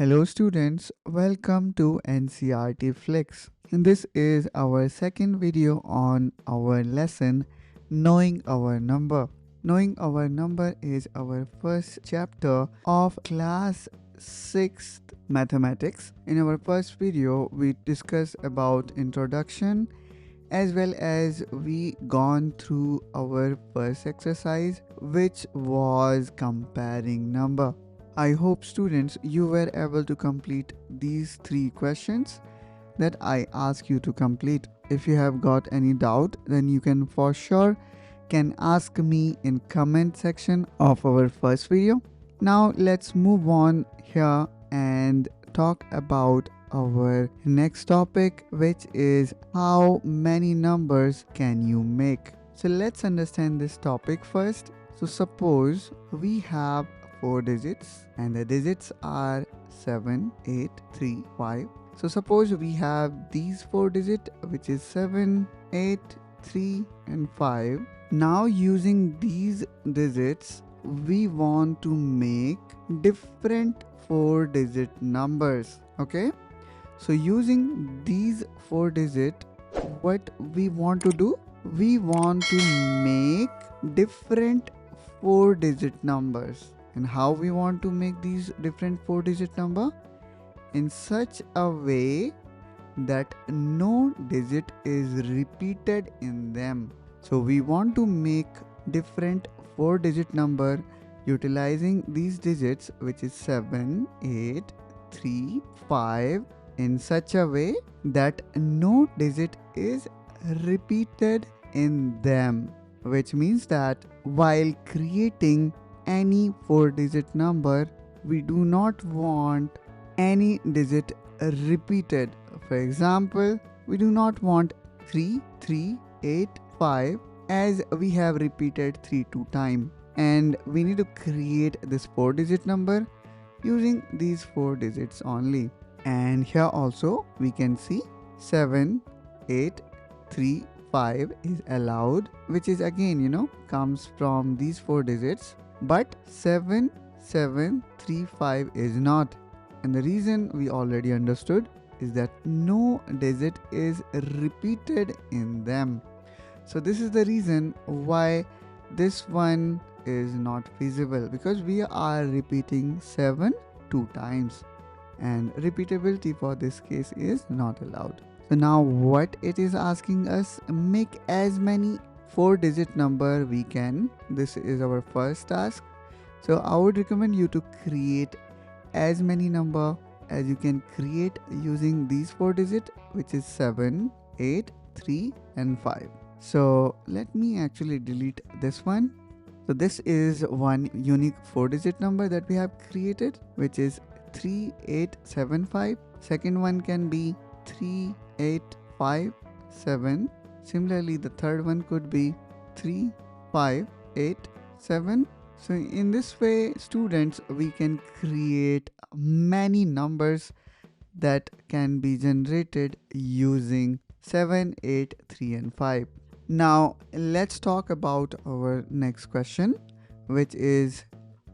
Hello students, welcome to NCRT Flex. And this is our second video on our lesson Knowing Our Number. Knowing Our Number is our first chapter of class 6th mathematics. In our first video, we discussed about introduction as well as we gone through our first exercise which was comparing number. I hope students you were able to complete these three questions that I ask you to complete. If you have got any doubt, then you can for sure can ask me in comment section of our first video. Now let's move on here and talk about our next topic, which is how many numbers can you make. So let's understand this topic first. So suppose we have 4 digits and the digits are 7, 8, 3, 5. So suppose we have these 4 digits, which is 7, 8, 3 and 5. Now using these digits, we want to make different 4 digit numbers. Okay, so using these 4 digits, what we want to do, we want to make different 4 digit numbers. And how we want to make these different 4 digit number? In such a way that no digit is repeated in them. So we want to make different 4 digit number utilizing these digits, which is 7, 8, 3, 5, in such a way that no digit is repeated in them, which means that while creating any 4 digit number, we do not want any digit repeated. For example, we do not want 3, 3, 8, 5 as we have repeated 3 2 times, and we need to create this 4 digit number using these 4 digits only. And here also we can see 7, 8, 3, 5 is allowed, which is again comes from these 4 digits, but 7, 7, 3, 5 is not. And the reason we already understood is that no digit is repeated in them. So this is the reason why this one is not feasible, because we are repeating 7 2 times and repeatability for this case is not allowed. So now what it is asking us, make as many 4 digit number we can. This is our first task. So I would recommend you to create as many number as you can create using these 4 digit, which is 7, 8, 3 and 5. So let me actually delete this one. So this is one unique 4 digit number that we have created, which is 3875. Second one can be 3857. Similarly, the third one could be 3587. So in this way, students, we can create many numbers that can be generated using 7, 8, 3 and 5. Now let's talk about our next question, which is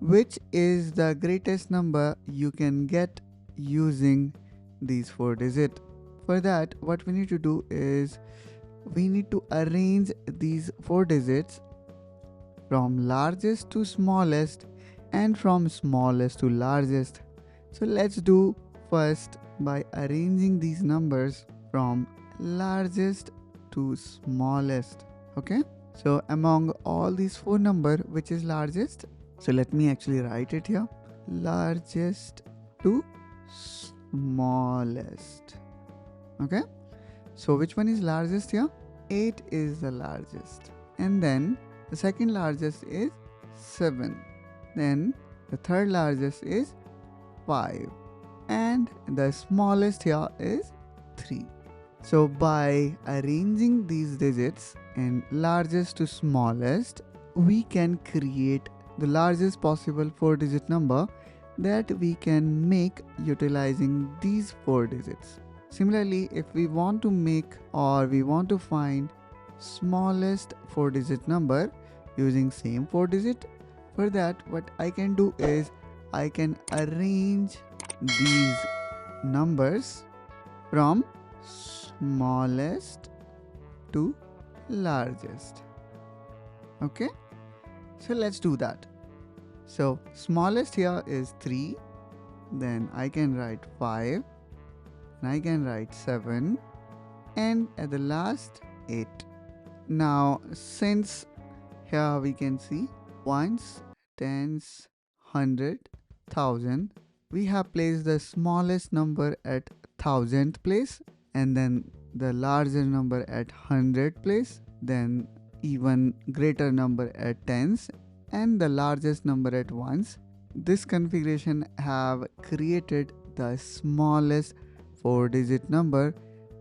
the greatest number you can get using these 4 digits. For that, what we need to do is we need to arrange these 4 digits from largest to smallest and from smallest to largest. So let's do first by arranging these numbers from largest to smallest. Okay, so among all these 4 number, which is largest? So let me actually write it here, largest to smallest. Okay, so which one is largest here? 8 is the largest, and then the second largest is 7, then the third largest is 5, and the smallest here is 3. So by arranging these digits in largest to smallest, we can create the largest possible 4 digit number that we can make utilizing these 4 digits. Similarly, if we want to make or we want to find smallest 4 digit number using same 4 digit, for that what I can do is I can arrange these numbers from smallest to largest. Okay, so let's do that. So smallest here is 3, then I can write 5, and I can write 7, and at the last 8. Now since here we can see ones, tens, hundred, thousand, we have placed the smallest number at thousandth place, and then the larger number at hundred place, then even greater number at tens, and the largest number at ones. This configuration have created the smallest 4-digit number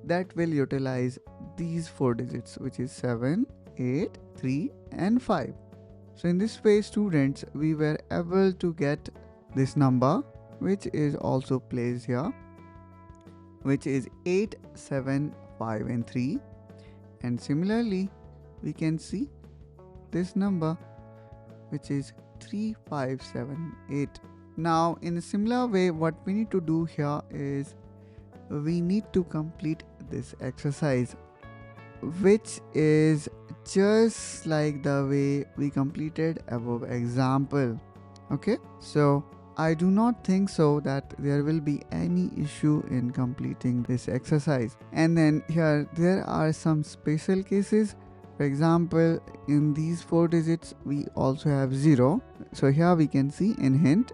that will utilize these 4 digits, which is 7, 8, 3 and 5. So in this way, students, we were able to get this number, which is also placed here, which is 8, 7, 5 and 3. And similarly, we can see this number, which is 3, 5, 7, 8. Now in a similar way, what we need to do here is we need to complete this exercise, which is just like the way we completed above example. Okay, so I do not think so that there will be any issue in completing this exercise. And then here there are some special cases. For example, in these 4 digits we also have 0. So here we can see in hint,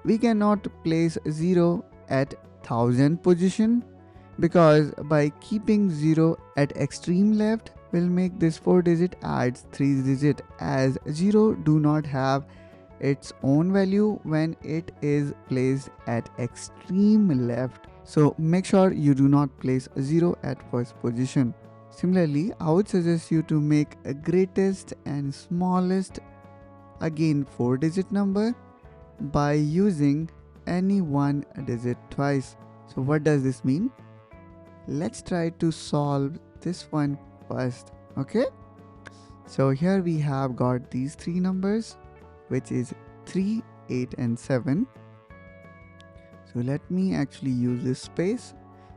we cannot place 0 at 1000 position, because by keeping 0 at extreme left will make this 4 digit adds 3 digit, as 0 do not have its own value when it is placed at extreme left. So make sure you do not place 0 at first position. Similarly, I would suggest you to make a greatest and smallest, again 4 digit number, by using any one digit twice. So what does this mean? Let's try to solve this one first. Okay, so here we have got these 3 numbers, which is 3, 8 and 7. So let me actually use this space.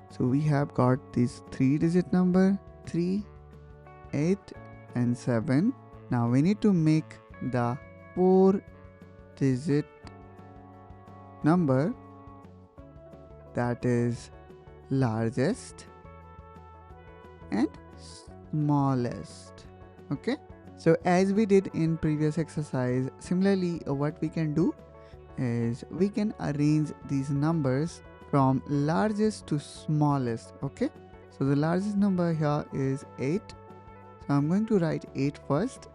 So we have got this 3 digit number, 3, 8 and 7. Now we need to make the 4 digit number, that is largest and smallest. Okay, so as we did in previous exercise, similarly what we can do is we can arrange these numbers from largest to smallest. Okay, so the largest number here is 8, so I'm going to write 8 first,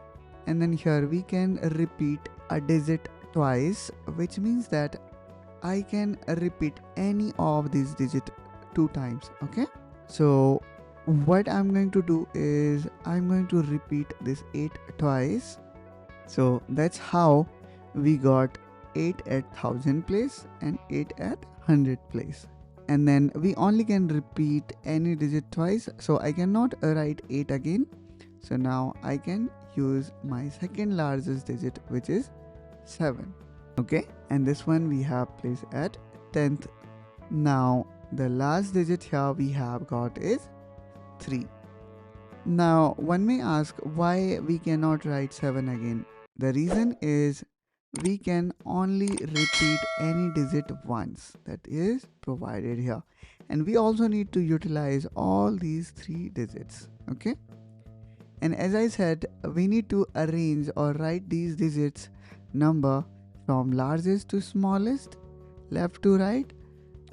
and then here we can repeat a digit twice, which means that I can repeat any of these digits 2 times. Okay, so what I'm going to do is I'm going to repeat this 8 twice. So that's how we got 8 at 1000 place and 8 at 100 place. And then we only can repeat any digit twice, so I cannot write 8 again. So now I can use my second largest digit, which is 7. Okay, and this one we have placed at 10th. Now the last digit here we have got is 3. Now one may ask why we cannot write 7 again. The reason is we can only repeat any digit once, that is provided here, and we also need to utilize all these 3 digits. Okay, and as I said, we need to arrange or write these digits number from largest to smallest, left to right.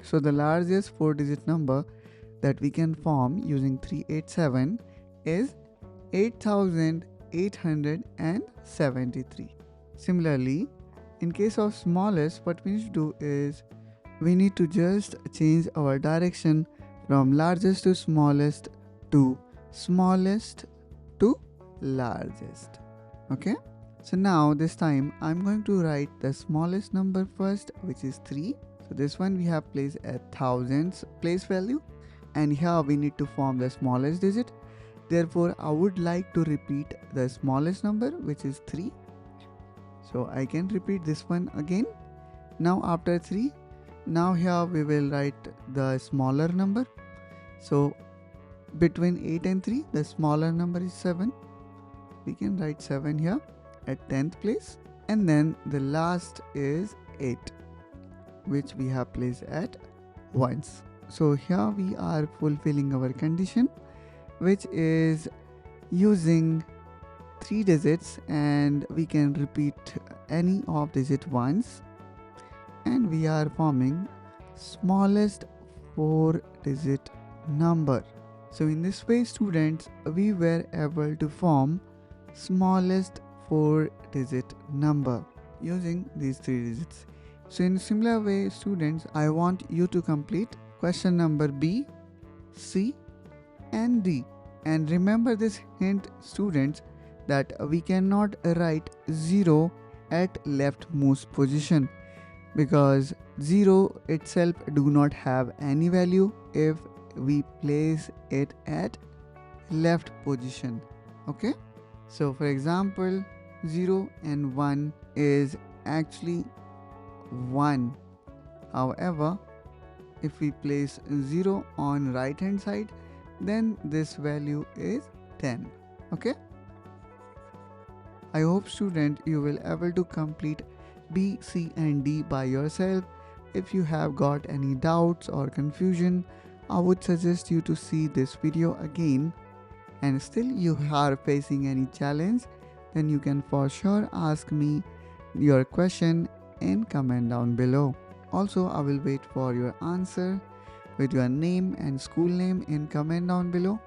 So the largest 4 digit number that we can form using 387 is 8873. Similarly, in case of smallest, what we need to do is we need to just change our direction from largest to smallest to smallest to largest. Okay, so now this time I'm going to write the smallest number first, which is 3. So this one we have placed at thousands place value, and here we need to form the smallest digit. Therefore I would like to repeat the smallest number, which is 3. So I can repeat this one again. Now after 3 Now here we will write the smaller number. So between 8 and 3, the smaller number is 7. We can write 7 here at 10th place. And then the last is 8, which we have placed at ones. So here we are fulfilling our condition, which is using 3 digits, and we can repeat any of digit once, and we are forming smallest 4 digit number. So in this way, students, we were able to form smallest 4 digit number using these 3 digits. So in similar way, students, I want you to complete question number B, C and D. And remember this hint, students, that we cannot write 0 at leftmost position, because 0 itself do not have any value if we place it at left position. Okay, so for example, 0 and 1 is actually 1. However, if we place 0 on right hand side, then this value is 10. Okay, I hope student you will able to complete B, C and D by yourself. If you have got any doubts or confusion, I would suggest you to see this video again, and still you are facing any challenge, then you can for sure ask me your question in comment down below. Also, I will wait for your answer with your name and school name in comment down below.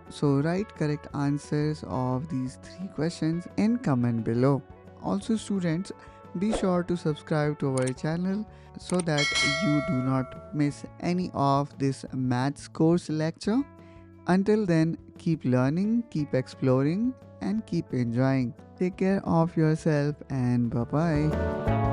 So write correct answers of these 3 questions in comment below. Also students, be sure to subscribe to our channel so that you do not miss any of this maths course lecture. Until then, keep learning, keep exploring and keep enjoying. Take care of yourself and bye bye.